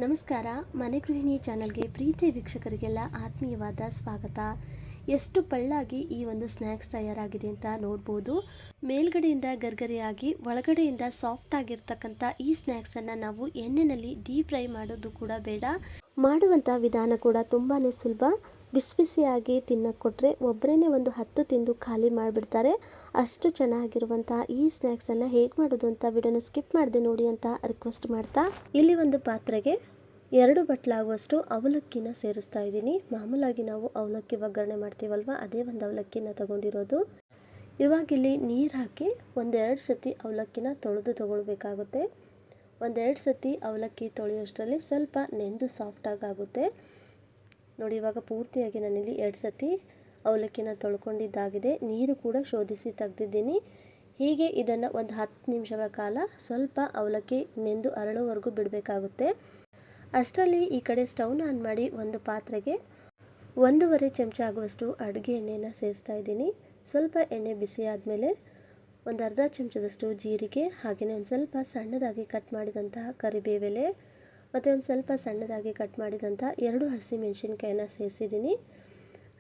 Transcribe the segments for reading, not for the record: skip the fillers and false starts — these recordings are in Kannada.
ನಮಸ್ಕಾರ. ಮನೆ ಗೃಹಿಣಿ ಚಾನಲ್ಗೆ ಪ್ರೀತಿಯ ವೀಕ್ಷಕರಿಗೆಲ್ಲ ಆತ್ಮೀಯವಾದ ಸ್ವಾಗತ. ಎಷ್ಟು ಪಳ್ಳಾಗಿ ಈ ಒಂದು ಸ್ನ್ಯಾಕ್ಸ್ ತಯಾರಾಗಿದೆ ಅಂತ ನೋಡ್ಬೋದು. ಮೇಲ್ಗಡೆಯಿಂದ ಗರ್ಗರಿಯಾಗಿ ಒಳಗಡೆಯಿಂದ ಸಾಫ್ಟ್ ಆಗಿರ್ತಕ್ಕಂಥ ಈ ಸ್ನ್ಯಾಕ್ಸನ್ನು ನಾವು ಎಣ್ಣೆಯಲ್ಲಿ ಡೀಪ್ ಫ್ರೈ ಮಾಡೋದು ಕೂಡ ಬೇಡ. ಮಾಡುವಂಥ ವಿಧಾನ ಕೂಡ ತುಂಬಾ ಸುಲಭ. ಬಿಸಿ ಬಿಸಿಯಾಗಿ ತಿನ್ನಕ್ಕೆ ಕೊಟ್ಟರೆ ಒಬ್ಬರೇ ಒಂದು 10 ತಿಂದು ಖಾಲಿ ಮಾಡಿಬಿಡ್ತಾರೆ. ಅಷ್ಟು ಚೆನ್ನಾಗಿರುವಂಥ ಈ ಸ್ನ್ಯಾಕ್ಸನ್ನು ಹೇಗೆ ಮಾಡೋದು ಅಂತ ವಿಡಿಯೋನ ಸ್ಕಿಪ್ ಮಾಡದೆ ನೋಡಿ ಅಂತ ರಿಕ್ವೆಸ್ಟ್ ಮಾಡ್ತಾ, ಇಲ್ಲಿ ಒಂದು ಪಾತ್ರೆಗೆ 2 ಬಟ್ಲಾಗುವಷ್ಟು ಅವಲಕ್ಕಿನ ಸೇರಿಸ್ತಾ ಇದ್ದೀನಿ. ಮಾಮೂಲಾಗಿ ನಾವು ಅವಲಕ್ಕಿ ಒಗ್ಗರಣೆ ಮಾಡ್ತೀವಲ್ವ, ಅದೇ ಒಂದು ಅವಲಕ್ಕಿನ ತಗೊಂಡಿರೋದು. ಇವಾಗ ಇಲ್ಲಿ ನೀರು ಹಾಕಿ 1-2 ಸತಿ ಅವಲಕ್ಕಿನ ತೊಳೆದು ತಗೊಳ್ಬೇಕಾಗುತ್ತೆ. 1-2 ಸತಿ ಅವಲಕ್ಕಿ ತೊಳೆಯೋಷ್ಟರಲ್ಲಿ ಸ್ವಲ್ಪ ನೆಂದು ಸಾಫ್ಟಾಗಿ ಆಗುತ್ತೆ ನೋಡಿ. ಇವಾಗ ಪೂರ್ತಿಯಾಗಿ ನಾನಿಲ್ಲಿ 2 ಸತಿ ಅವಲಕ್ಕಿನ ತೊಳ್ಕೊಂಡಿದ್ದಾಗಿದೆ. ನೀರು ಕೂಡ ಶೋಧಿಸಿ ತೆಗೆದಿದ್ದೀನಿ. ಹೀಗೆ ಇದನ್ನು ಒಂದು 10 ನಿಮಿಷಗಳ ಕಾಲ ಸ್ವಲ್ಪ ಅವಲಕ್ಕಿ ನೆಂದು ಅರಳೋವರೆಗೂ ಬಿಡಬೇಕಾಗುತ್ತೆ. ಅಷ್ಟರಲ್ಲಿ ಈ ಕಡೆ ಸ್ಟವ್ನ ಆನ್ ಮಾಡಿ ಒಂದು ಪಾತ್ರೆಗೆ 1.5 ಚಮಚ ಆಗುವಷ್ಟು ಅಡುಗೆ ಎಣ್ಣೆನ ಸೇರಿಸ್ತಾ ಇದ್ದೀನಿ. ಸ್ವಲ್ಪ ಎಣ್ಣೆ ಬಿಸಿ ಆದಮೇಲೆ ಒಂದು ಅರ್ಧ ಚಮಚದಷ್ಟು ಜೀರಿಗೆ, ಹಾಗೆಯೇ ಒಂದು ಸ್ವಲ್ಪ ಸಣ್ಣದಾಗಿ ಕಟ್ ಮಾಡಿದಂತಹ ಕರಿಬೇವೆಲೆ ಮತ್ತು ಒಂದು ಸ್ವಲ್ಪ ಸಣ್ಣದಾಗಿ ಕಟ್ ಮಾಡಿದಂಥ 2 ಹಸಿಮೆಣಸಿನ್ಕಾಯಿನ ಸೇರಿಸಿದ್ದೀನಿ.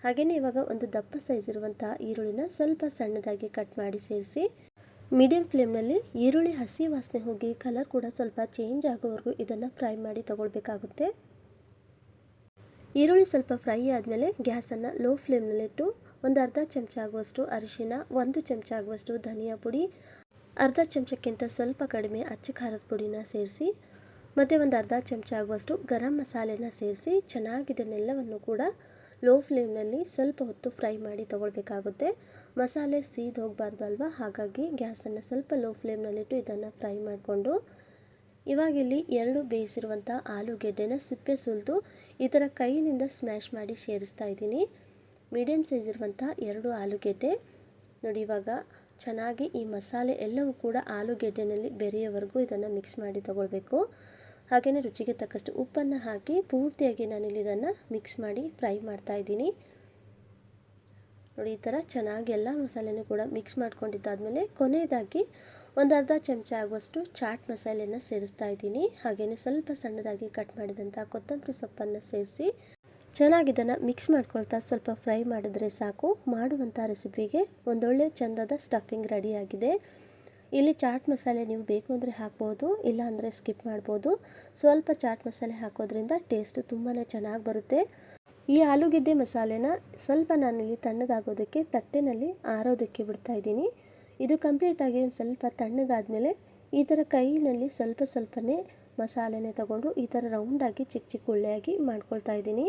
ಹಾಗೆಯೇ ಇವಾಗ ಒಂದು ದಪ್ಪ ಸೈಜ್ ಇರುವಂಥ ಈರುಳ್ಳಿನ ಸ್ವಲ್ಪ ಸಣ್ಣದಾಗಿ ಕಟ್ ಮಾಡಿ ಸೇರಿಸಿ ಮೀಡಿಯಂ ಫ್ಲೇಮ್ನಲ್ಲಿ ಈರುಳ್ಳಿ ಹಸಿ ವಾಸನೆ ಹೋಗಿ ಕಲರ್ ಕೂಡ ಸ್ವಲ್ಪ ಚೇಂಜ್ ಆಗೋವರೆಗೂ ಇದನ್ನು ಫ್ರೈ ಮಾಡಿ ತಗೊಳ್ಬೇಕಾಗುತ್ತೆ. ಈರುಳ್ಳಿ ಸ್ವಲ್ಪ ಫ್ರೈ ಆದಮೇಲೆ ಗ್ಯಾಸನ್ನು ಲೋ ಫ್ಲೇಮ್ನಲ್ಲಿಟ್ಟು ಒಂದು ಅರ್ಧ ಚಮಚ ಆಗುವಷ್ಟು ಅರಿಶಿನ, 1 ಚಮಚ ಆಗುವಷ್ಟು ಧನಿಯಾ ಪುಡಿ, ಅರ್ಧ ಚಮಚಕ್ಕಿಂತ ಸ್ವಲ್ಪ ಕಡಿಮೆ ಅಚ್ಚ ಖಾರದ ಪುಡಿನ ಸೇರಿಸಿ ಮತ್ತು ಒಂದು ಅರ್ಧ ಚಮಚ ಆಗುವಷ್ಟು ಗರಂ ಮಸಾಲೆನ ಸೇರಿಸಿ ಚೆನ್ನಾಗಿ ಇದನ್ನೆಲ್ಲವನ್ನು ಕೂಡ ಲೋ ಫ್ಲೇಮ್ನಲ್ಲಿ ಸ್ವಲ್ಪ ಹೊತ್ತು ಫ್ರೈ ಮಾಡಿ ತಗೊಳ್ಬೇಕಾಗುತ್ತೆ. ಮಸಾಲೆ ಸೀದು ಹೋಗಬಾರ್ದು ಅಲ್ವಾ, ಹಾಗಾಗಿ ಗ್ಯಾಸನ್ನು ಸ್ವಲ್ಪ ಲೋ ಫ್ಲೇಮ್ನಲ್ಲಿಟ್ಟು ಇದನ್ನು ಫ್ರೈ ಮಾಡಿಕೊಂಡು ಇವಾಗ ಇಲ್ಲಿ 2 ಬೇಯಿಸಿರುವಂಥ ಆಲೂಗೆಡ್ಡೆನ ಸಿಪ್ಪೆ ಸುಲಿದು ಈ ಥರ ಕೈಯಿಂದ ಸ್ಮ್ಯಾಶ್ ಮಾಡಿ ಸೇರಿಸ್ತಾ ಇದ್ದೀನಿ. ಮೀಡಿಯಮ್ ಸೈಜ್ ಇರುವಂಥ 2 ಆಲೂಗೆಡ್ಡೆ ನೋಡಿ. ಇವಾಗ ಚೆನ್ನಾಗಿ ಈ ಮಸಾಲೆ ಎಲ್ಲವೂ ಕೂಡ ಆಲೂಗೆಡ್ಡೆನಲ್ಲಿ ಬೆರೆಯೋವರೆಗೂ ಇದನ್ನು ಮಿಕ್ಸ್ ಮಾಡಿ ತಗೊಳ್ಬೇಕು. ಹಾಗೆಯೇ ರುಚಿಗೆ ತಕ್ಕಷ್ಟು ಉಪ್ಪನ್ನು ಹಾಕಿ ಪೂರ್ತಿಯಾಗಿ ನಾನಿಲ್ಲಿ ಇದನ್ನು ಮಿಕ್ಸ್ ಮಾಡಿ ಫ್ರೈ ಮಾಡ್ತಾ ಇದ್ದೀನಿ ನೋಡಿ. ಈ ಥರ ಚೆನ್ನಾಗಿ ಎಲ್ಲ ಮಸಾಲೆನೂ ಕೂಡ ಮಿಕ್ಸ್ ಮಾಡ್ಕೊಂಡಿದ್ದಾದಮೇಲೆ ಕೊನೆಯದಾಗಿ ಒಂದು ಅರ್ಧ ಚಮಚ ಆಗುವಷ್ಟು ಚಾಟ್ ಮಸಾಲೆನ ಸೇರಿಸ್ತಾ ಇದ್ದೀನಿ. ಹಾಗೆಯೇ ಸ್ವಲ್ಪ ಸಣ್ಣದಾಗಿ ಕಟ್ ಮಾಡಿದಂಥ ಕೊತ್ತಂಬರಿ ಸೊಪ್ಪನ್ನು ಸೇರಿಸಿ ಚೆನ್ನಾಗಿ ಇದನ್ನು ಮಿಕ್ಸ್ ಮಾಡ್ಕೊಳ್ತಾ ಸ್ವಲ್ಪ ಫ್ರೈ ಮಾಡಿದ್ರೆ ಸಾಕು. ಮಾಡುವಂಥ ರೆಸಿಪಿಗೆ ಒಂದೊಳ್ಳೆ ಚಂದದ ಸ್ಟಫಿಂಗ್ ರೆಡಿಯಾಗಿದೆ. ಇಲ್ಲಿ ಚಾಟ್ ಮಸಾಲೆ ನೀವು ಬೇಕು ಅಂದರೆ ಹಾಕ್ಬೋದು, ಇಲ್ಲ ಅಂದರೆ ಸ್ಕಿಪ್ ಮಾಡ್ಬೋದು. ಸ್ವಲ್ಪ ಚಾಟ್ ಮಸಾಲೆ ಹಾಕೋದ್ರಿಂದ ಟೇಸ್ಟ್ ತುಂಬಾ ಚೆನ್ನಾಗಿ ಬರುತ್ತೆ. ಈ ಆಲೂಗೆಡ್ಡೆ ಮಸಾಲೆನ ಸ್ವಲ್ಪ ನಾನಿಲ್ಲಿ ತಣ್ಣಗಾಗೋದಕ್ಕೆ ತಟ್ಟೆನಲ್ಲಿ ಆರೋದಕ್ಕೆ ಬಿಡ್ತಾ ಇದ್ದೀನಿ. ಇದು ಕಂಪ್ಲೀಟಾಗಿ ಒಂದು ಸ್ವಲ್ಪ ತಣ್ಣಗಾದ್ಮೇಲೆ ಈ ಥರ ಕೈಯಲ್ಲಿ ಸ್ವಲ್ಪ ಸ್ವಲ್ಪನೇ ಮಸಾಲೆನೇ ತಗೊಂಡು ಈ ಥರ ರೌಂಡಾಗಿ ಚಿಕ್ಕ ಚಿಕ್ಕ ಉಳ್ಳೆಯಾಗಿ ಮಾಡ್ಕೊಳ್ತಾ ಇದ್ದೀನಿ.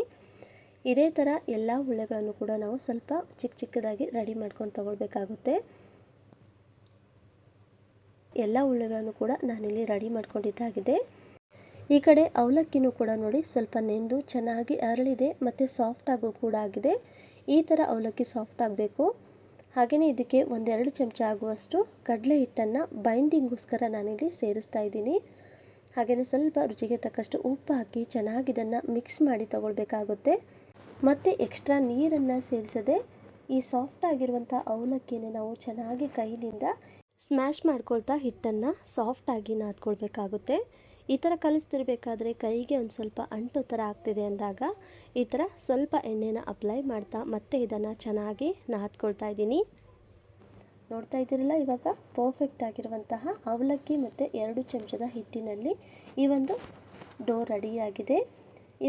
ಇದೇ ಥರ ಎಲ್ಲ ಉಳ್ಳೆಗಳನ್ನು ಕೂಡ ನಾವು ಸ್ವಲ್ಪ ಚಿಕ್ಕ ಚಿಕ್ಕದಾಗಿ ರೆಡಿ ಮಾಡ್ಕೊಂಡು ತಗೊಳ್ಬೇಕಾಗುತ್ತೆ. ಎಲ್ಲ ಉಳ್ಳೆಗಳನ್ನು ಕೂಡ ನಾನಿಲ್ಲಿ ರೆಡಿ ಮಾಡ್ಕೊಂಡಿದ್ದಾಗಿದೆ. ಈ ಕಡೆ ಅವಲಕ್ಕಿನೂ ಕೂಡ ನೋಡಿ ಸ್ವಲ್ಪ ನೆಂದು ಚೆನ್ನಾಗಿ ಅರಳಿದೆ ಮತ್ತು ಸಾಫ್ಟಾಗೂ ಕೂಡ ಆಗಿದೆ. ಈ ಥರ ಅವಲಕ್ಕಿ ಸಾಫ್ಟ್ ಆಗಬೇಕು. ಹಾಗೆಯೇ ಇದಕ್ಕೆ 1-2 ಚಮಚ ಆಗುವಷ್ಟು ಕಡಲೆ ಹಿಟ್ಟನ್ನು ಬೈಂಡಿಂಗ್ಗೋಸ್ಕರ ನಾನಿಲ್ಲಿ ಸೇರಿಸ್ತಾ ಇದ್ದೀನಿ. ಹಾಗೆಯೇ ಸ್ವಲ್ಪ ರುಚಿಗೆ ತಕ್ಕಷ್ಟು ಉಪ್ಪು ಹಾಕಿ ಚೆನ್ನಾಗಿ ಇದನ್ನು ಮಿಕ್ಸ್ ಮಾಡಿ ತಗೊಳ್ಬೇಕಾಗುತ್ತೆ. ಮತ್ತು ಎಕ್ಸ್ಟ್ರಾ ನೀರನ್ನು ಸೇರಿಸದೆ ಈ ಸಾಫ್ಟ್ ಆಗಿರುವಂಥ ಅವಲಕ್ಕಿನ ನಾವು ಚೆನ್ನಾಗಿ ಕೈಯಿಂದ ಸ್ಮ್ಯಾಶ್ ಮಾಡ್ಕೊಳ್ತಾ ಹಿಟ್ಟನ್ನು ಸಾಫ್ಟಾಗಿ ನಾದ್ಕೊಳ್ಬೇಕಾಗುತ್ತೆ. ಈ ಥರ ಕಲಿಸ್ತಿರ್ಬೇಕಾದ್ರೆ ಕೈಗೆ ಒಂದು ಸ್ವಲ್ಪ ಅಂಟು ಥರ ಆಗ್ತಿದೆ ಅಂದಾಗ ಈ ಥರ ಸ್ವಲ್ಪ ಎಣ್ಣೆನ ಅಪ್ಲೈ ಮಾಡ್ತಾ ಮತ್ತೆ ಇದನ್ನು ಚೆನ್ನಾಗಿ ನಾದ್ಕೊಳ್ತಾ ಇದ್ದೀನಿ. ನೋಡ್ತಾ ಇದ್ದೀರಲ್ಲ, ಇವಾಗ ಪರ್ಫೆಕ್ಟ್ ಆಗಿರುವಂತಹ ಅವಲಕ್ಕಿ ಮತ್ತು 2 ಚಮಚದ ಹಿಟ್ಟಿನಲ್ಲಿ ಈ ಒಂದು ಡೋ ರೆಡಿಯಾಗಿದೆ.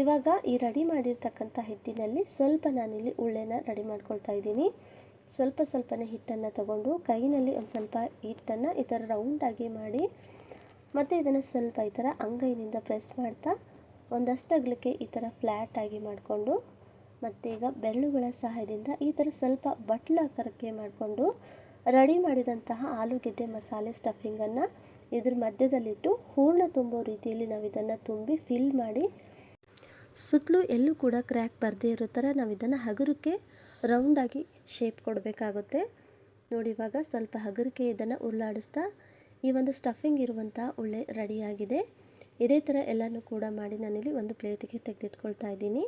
ಇವಾಗ ಈ ರೆಡಿ ಮಾಡಿರ್ತಕ್ಕಂಥ ಹಿಟ್ಟಿನಲ್ಲಿ ಸ್ವಲ್ಪ ನಾನಿಲ್ಲಿ ಉಳ್ಳೆನ ರೆಡಿ ಮಾಡ್ಕೊಳ್ತಾ ಇದ್ದೀನಿ. ಸ್ವಲ್ಪನೇ ಹಿಟ್ಟನ್ನು ತಗೊಂಡು ಕೈನಲ್ಲಿ ಒಂದು ಸ್ವಲ್ಪ ಹಿಟ್ಟನ್ನು ಈ ಥರ ರೌಂಡಾಗಿ ಮಾಡಿ ಮತ್ತು ಇದನ್ನು ಸ್ವಲ್ಪ ಈ ಥರ ಅಂಗೈನಿಂದ ಪ್ರೆಸ್ ಮಾಡ್ತಾ ಒಂದಷ್ಟು ಅಗಲಕ್ಕೆ ಈ ಥರ ಫ್ಲ್ಯಾಟಾಗಿ ಮಾಡಿಕೊಂಡು ಮತ್ತು ಈಗ ಬೆರಳುಗಳ ಸಹಾಯದಿಂದ ಈ ಥರ ಸ್ವಲ್ಪ ಬಟ್ಲು ಆಕಾರಕ್ಕೆ ಮಾಡಿಕೊಂಡು ರೆಡಿ ಮಾಡಿದಂತಹ ಆಲೂಗೆಡ್ಡೆ ಮಸಾಲೆ ಸ್ಟಫಿಂಗನ್ನು ಇದ್ರ ಮಧ್ಯದಲ್ಲಿಟ್ಟು ಹೂರಣ ತುಂಬೋ ರೀತಿಯಲ್ಲಿ ನಾವು ಇದನ್ನು ತುಂಬಿ ಫಿಲ್ ಮಾಡಿ ಸುತ್ತಲೂ ಎಲ್ಲೂ ಕೂಡ ಕ್ರ್ಯಾಕ್ ಬರದೇ ಇರೋ ಥರ ನಾವು ಇದನ್ನು ಹಗುರಕ್ಕೆ ರೌಂಡಾಗಿ ಶೇಪ್ ಕೊಡಬೇಕಾಗುತ್ತೆ ನೋಡಿ. ಇವಾಗ ಸ್ವಲ್ಪ ಹಗುರಕ್ಕೆ ಇದನ್ನು ಉರುಳಾಡಿಸ್ತಾ ಈ ಒಂದು ಸ್ಟಫಿಂಗ್ ಇರುವಂಥ ಉಳ್ಳೆ ರೆಡಿಯಾಗಿದೆ. ಇದೇ ಥರ ಎಲ್ಲನೂ ಕೂಡ ಮಾಡಿ ನಾನಿಲ್ಲಿ ಒಂದು ಪ್ಲೇಟಿಗೆ ತೆಗೆದಿಟ್ಕೊಳ್ತಾ ಇದ್ದೀನಿ.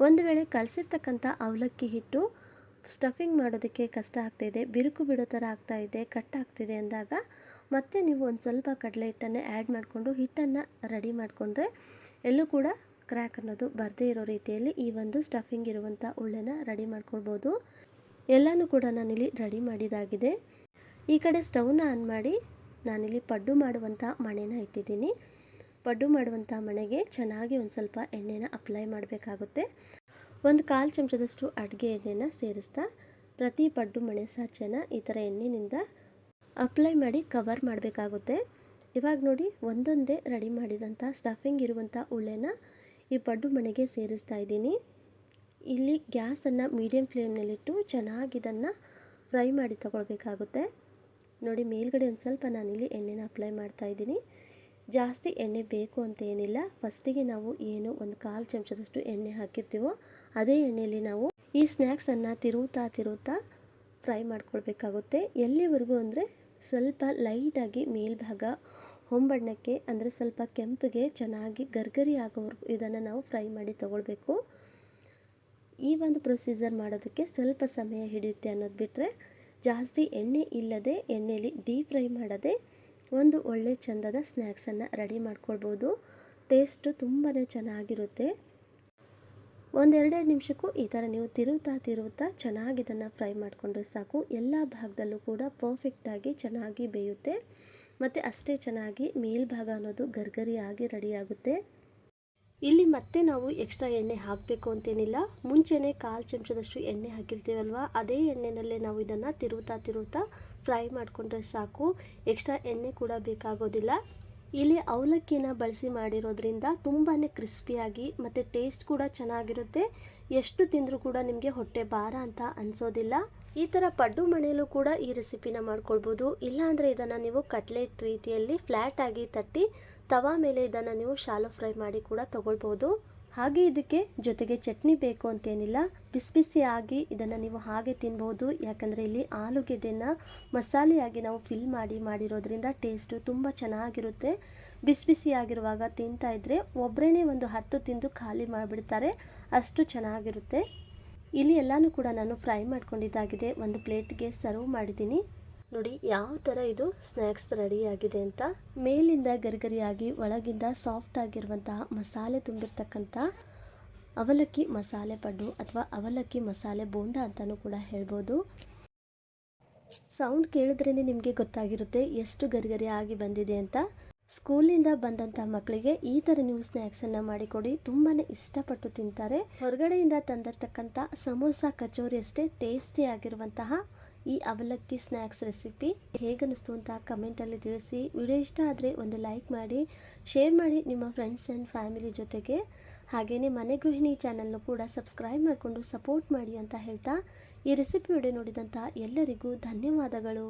ಒಂದು ವೇಳೆ ಕಲಸಿರ್ತಕ್ಕಂಥ ಅವಲಕ್ಕಿ ಹಿಟ್ಟು ಸ್ಟಫಿಂಗ್ ಮಾಡೋದಕ್ಕೆ ಕಷ್ಟ ಆಗ್ತಾಯಿದೆ, ಬಿರುಕು ಬಿಡೋ ಥರ ಆಗ್ತಾಯಿದೆ, ಕಟ್ ಆಗ್ತಿದೆ ಅಂದಾಗ ಮತ್ತು ನೀವು ಒಂದು ಸ್ವಲ್ಪ ಕಡಲೆ ಹಿಟ್ಟನ್ನೇ ಆ್ಯಡ್ ಮಾಡಿಕೊಂಡು ಹಿಟ್ಟನ್ನು ರೆಡಿ ಮಾಡಿಕೊಂಡ್ರೆ ಎಲ್ಲೂ ಕೂಡ ಕ್ರ್ಯಾಕ್ ಅನ್ನೋದು ಬರದೇ ಇರೋ ರೀತಿಯಲ್ಲಿ ಈ ಒಂದು ಸ್ಟಫಿಂಗ್ ಇರುವಂಥ ಉಳ್ಳೆನ ರೆಡಿ ಮಾಡ್ಕೊಳ್ಬೋದು. ಎಲ್ಲನೂ ಕೂಡ ನಾನಿಲ್ಲಿ ರೆಡಿ ಮಾಡಿದಾಗಿದೆ. ಈ ಕಡೆ ಸ್ಟವ್ನ ಆನ್ ಮಾಡಿ ನಾನಿಲ್ಲಿ ಪಡ್ಡು ಮಾಡುವಂಥ ಮಣೆನ ಇಟ್ಟಿದ್ದೀನಿ. ಪಡ್ಡು ಮಾಡುವಂಥ ಮಣೆಗೆ ಚೆನ್ನಾಗಿ ಒಂದು ಸ್ವಲ್ಪ ಎಣ್ಣೆನ ಅಪ್ಲೈ ಮಾಡಬೇಕಾಗುತ್ತೆ. ಒಂದು 1/4 ಚಮಚದಷ್ಟು ಅಡುಗೆ ಎಣ್ಣೆನ ಸೇರಿಸ್ತಾ ಪ್ರತಿ ಪಡ್ಡು ಮಣೆ ಸಾಚೆನ ಈ ಥರ ಎಣ್ಣೆನಿಂದ ಅಪ್ಲೈ ಮಾಡಿ ಕವರ್ ಮಾಡಬೇಕಾಗುತ್ತೆ. ಇವಾಗ ನೋಡಿ ಒಂದೊಂದೇ ರೆಡಿ ಮಾಡಿದಂಥ ಸ್ಟಫಿಂಗ್ ಇರುವಂಥ ಉಳ್ಳೆನ ಈ ಪಡ್ಡು ಮಣೆಗೆ ಸೇರಿಸ್ತಾ ಇದ್ದೀನಿ. ಇಲ್ಲಿ ಗ್ಯಾಸನ್ನು ಮೀಡಿಯಮ್ ಫ್ಲೇಮ್ನಲ್ಲಿಟ್ಟು ಚೆನ್ನಾಗಿ ಇದನ್ನು ಫ್ರೈ ಮಾಡಿ ತಗೊಳ್ಬೇಕಾಗುತ್ತೆ. ನೋಡಿ ಮೇಲ್ಗಡೆ ಒಂದು ಸ್ವಲ್ಪ ನಾನಿಲ್ಲಿ ಎಣ್ಣೆನ ಅಪ್ಲೈ ಮಾಡ್ತಾ ಇದ್ದೀನಿ. ಜಾಸ್ತಿ ಎಣ್ಣೆ ಬೇಕು ಅಂತ ಏನಿಲ್ಲ. ಫಸ್ಟಿಗೆ ನಾವು ಏನು ಒಂದು 1/4 ಚಮಚದಷ್ಟು ಎಣ್ಣೆ ಹಾಕಿರ್ತೀವೋ ಅದೇ ಎಣ್ಣೆಯಲ್ಲಿ ನಾವು ಈ ಸ್ನ್ಯಾಕ್ಸನ್ನು ತಿರುವುತ್ತಾ ಫ್ರೈ ಮಾಡ್ಕೊಳ್ಬೇಕಾಗುತ್ತೆ. ಎಲ್ಲಿವರೆಗೂ ಅಂದರೆ ಸ್ವಲ್ಪ ಲೈಟಾಗಿ ಮೇಲ್ಭಾಗ ಹೊಂಬಣ್ಣಕ್ಕೆ ಅಂದರೆ ಸ್ವಲ್ಪ ಕೆಂಪಿಗೆ ಚೆನ್ನಾಗಿ ಗರ್ಗರಿ ಆಗೋವರೆಗೂ ಇದನ್ನು ನಾವು ಫ್ರೈ ಮಾಡಿ ತಗೊಳ್ಬೇಕು. ಈ ಒಂದು ಪ್ರೊಸೀಜರ್ ಮಾಡೋದಕ್ಕೆ ಸ್ವಲ್ಪ ಸಮಯ ಹಿಡಿಯುತ್ತೆ ಅನ್ನೋದು ಬಿಟ್ಟರೆ ಜಾಸ್ತಿ ಎಣ್ಣೆ ಇಲ್ಲದೆ ಎಣ್ಣೆಯಲ್ಲಿ ಡೀಪ್ ಫ್ರೈ ಮಾಡದೆ ಒಂದು ಒಳ್ಳೆ ಚಂದದ ಸ್ನ್ಯಾಕ್ಸನ್ನು ರೆಡಿ ಮಾಡ್ಕೊಳ್ಬೋದು. ಟೇಸ್ಟು ತುಂಬಾ ಚೆನ್ನಾಗಿರುತ್ತೆ. 1-2 ನಿಮಿಷಕ್ಕೂ ಈ ಥರ ನೀವು ತಿರುವುತ್ತಾ ಚೆನ್ನಾಗಿ ಇದನ್ನು ಫ್ರೈ ಮಾಡಿಕೊಂಡ್ರೆ ಸಾಕು. ಎಲ್ಲ ಭಾಗದಲ್ಲೂ ಕೂಡ ಪರ್ಫೆಕ್ಟಾಗಿ ಚೆನ್ನಾಗಿ ಬೇಯುತ್ತೆ ಮತ್ತು ಅಷ್ಟೇ ಚೆನ್ನಾಗಿ ಮೇಲ್ಭಾಗ ಅನ್ನೋದು ಗರ್ಗರಿಯಾಗಿ ರೆಡಿಯಾಗುತ್ತೆ. ಇಲ್ಲಿ ಮತ್ತೆ ನಾವು ಎಕ್ಸ್ಟ್ರಾ ಎಣ್ಣೆ ಹಾಕಬೇಕು ಅಂತೇನಿಲ್ಲ. ಮುಂಚೆನೇ 1/4 ಚಮಚದಷ್ಟು ಎಣ್ಣೆ ಹಾಕಿರ್ತೀವಲ್ವ, ಅದೇ ಎಣ್ಣೆನಲ್ಲೇ ನಾವು ಇದನ್ನು ತಿರುವುತ್ತಾ ಫ್ರೈ ಮಾಡಿಕೊಂಡ್ರೆ ಸಾಕು. ಎಕ್ಸ್ಟ್ರಾ ಎಣ್ಣೆ ಕೂಡ ಬೇಕಾಗೋದಿಲ್ಲ. ಇಲ್ಲಿ ಅವಲಕ್ಕಿನ ಬಳಸಿ ಮಾಡಿರೋದ್ರಿಂದ ತುಂಬಾ ಕ್ರಿಸ್ಪಿಯಾಗಿ ಮತ್ತು ಟೇಸ್ಟ್ ಕೂಡ ಚೆನ್ನಾಗಿರುತ್ತೆ. ಎಷ್ಟು ತಿಂದರೂ ಕೂಡ ನಿಮಗೆ ಹೊಟ್ಟೆ ಭಾರ ಅಂತ ಅನಿಸೋದಿಲ್ಲ. ಈ ಥರ ಪಡ್ಡು ಮಣೆಯಲ್ಲೂ ಕೂಡ ಈ ರೆಸಿಪಿನ ಮಾಡ್ಕೊಳ್ಬೋದು. ಇಲ್ಲಾಂದರೆ ಇದನ್ನು ನೀವು ಕಟ್ಲೆಟ್ ರೀತಿಯಲ್ಲಿ ಫ್ಲ್ಯಾಟ್ ಆಗಿ ತಟ್ಟಿ ತವಾ ಮೇಲೆ ಇದನ್ನು ನೀವು ಶಾಲೋ ಫ್ರೈ ಮಾಡಿ ಕೂಡ ತಗೊಳ್ಬೋದು. ಹಾಗೆ ಇದಕ್ಕೆ ಜೊತೆಗೆ ಚಟ್ನಿ ಬೇಕು ಅಂತೇನಿಲ್ಲ. ಬಿಸಿಯಾಗಿ ಇದನ್ನು ನೀವು ಹಾಗೆ ತಿನ್ಬೋದು. ಯಾಕಂದರೆ ಇಲ್ಲಿ ಆಲೂಗೆಡ್ಡೆನ ಮಸಾಲೆಯಾಗಿ ನಾವು ಫಿಲ್ ಮಾಡಿರೋದ್ರಿಂದ ಟೇಸ್ಟು ತುಂಬ ಚೆನ್ನಾಗಿರುತ್ತೆ. ಬಿಸಿಯಾಗಿರುವಾಗ ತಿಂತಾ ಇದ್ದರೆ ಒಬ್ಬರೇ ಒಂದು 10 ತಿಂದು ಖಾಲಿ ಮಾಡಿಬಿಡ್ತಾರೆ, ಅಷ್ಟು ಚೆನ್ನಾಗಿರುತ್ತೆ. ಇಲ್ಲಿ ಎಲ್ಲನೂ ಕೂಡ ನಾನು ಫ್ರೈ ಮಾಡ್ಕೊಂಡಿದ್ದಾಗಿದೆ. ಒಂದು ಪ್ಲೇಟ್ಗೆ ಸರ್ವ್ ಮಾಡಿದ್ದೀನಿ. ನೋಡಿ ಯಾವ ಥರ ಇದು ಸ್ನ್ಯಾಕ್ಸ್ ರೆಡಿಯಾಗಿದೆ ಅಂತ. ಮೇಲಿಂದ ಗರಿಗರಿಯಾಗಿ ಒಳಗಿಂದ ಸಾಫ್ಟ್ ಆಗಿರುವಂತಹ ಮಸಾಲೆ ತುಂಬಿರ್ತಕ್ಕಂಥ ಅವಲಕ್ಕಿ ಮಸಾಲೆ ಪಡ್ಡು ಅಥವಾ ಅವಲಕ್ಕಿ ಮಸಾಲೆ ಬೋಂಡ ಅಂತಲೂ ಕೂಡ ಹೇಳ್ಬೋದು. ಸೌಂಡ್ ಕೇಳಿದ್ರೇ ನಿಮಗೆ ಗೊತ್ತಾಗಿರುತ್ತೆ ಎಷ್ಟು ಗರಿಗರಿಯಾಗಿ ಬಂದಿದೆ ಅಂತ. ಸ್ಕೂಲಿಂದ ಬಂದಂಥ ಮಕ್ಕಳಿಗೆ ಈ ಥರ ನೀವು ಸ್ನ್ಯಾಕ್ಸನ್ನು ಮಾಡಿಕೊಡಿ, ತುಂಬಾ ಇಷ್ಟಪಟ್ಟು ತಿಂತಾರೆ. ಹೊರಗಡೆಯಿಂದ ತಂದಿರ್ತಕ್ಕಂಥ ಸಮೋಸ ಕಚೋರಿ ಅಷ್ಟೇ ಟೇಸ್ಟಿ ಆಗಿರುವಂತಹ ಈ ಅವಲಕ್ಕಿ ಸ್ನ್ಯಾಕ್ಸ್ ರೆಸಿಪಿ ಹೇಗನ್ನಿಸ್ತು ಅಂತ ಕಮೆಂಟಲ್ಲಿ ತಿಳಿಸಿ. ವಿಡಿಯೋ ಇಷ್ಟ ಆದರೆ ಒಂದು ಲೈಕ್ ಮಾಡಿ, ಶೇರ್ ಮಾಡಿ ನಿಮ್ಮ ಫ್ರೆಂಡ್ಸ್ ಆ್ಯಂಡ್ ಫ್ಯಾಮಿಲಿ ಜೊತೆಗೆ. ಹಾಗೆಯೇ ಮನೆ ಗೃಹಿಣಿ ಚಾನಲ್ನು ಕೂಡ ಸಬ್ಸ್ಕ್ರೈಬ್ ಮಾಡಿಕೊಂಡು ಸಪೋರ್ಟ್ ಮಾಡಿ ಅಂತ ಹೇಳ್ತಾ ಈ ರೆಸಿಪಿ ವಿಡಿಯೋ ನೋಡಿದಂಥ ಎಲ್ಲರಿಗೂ ಧನ್ಯವಾದಗಳು.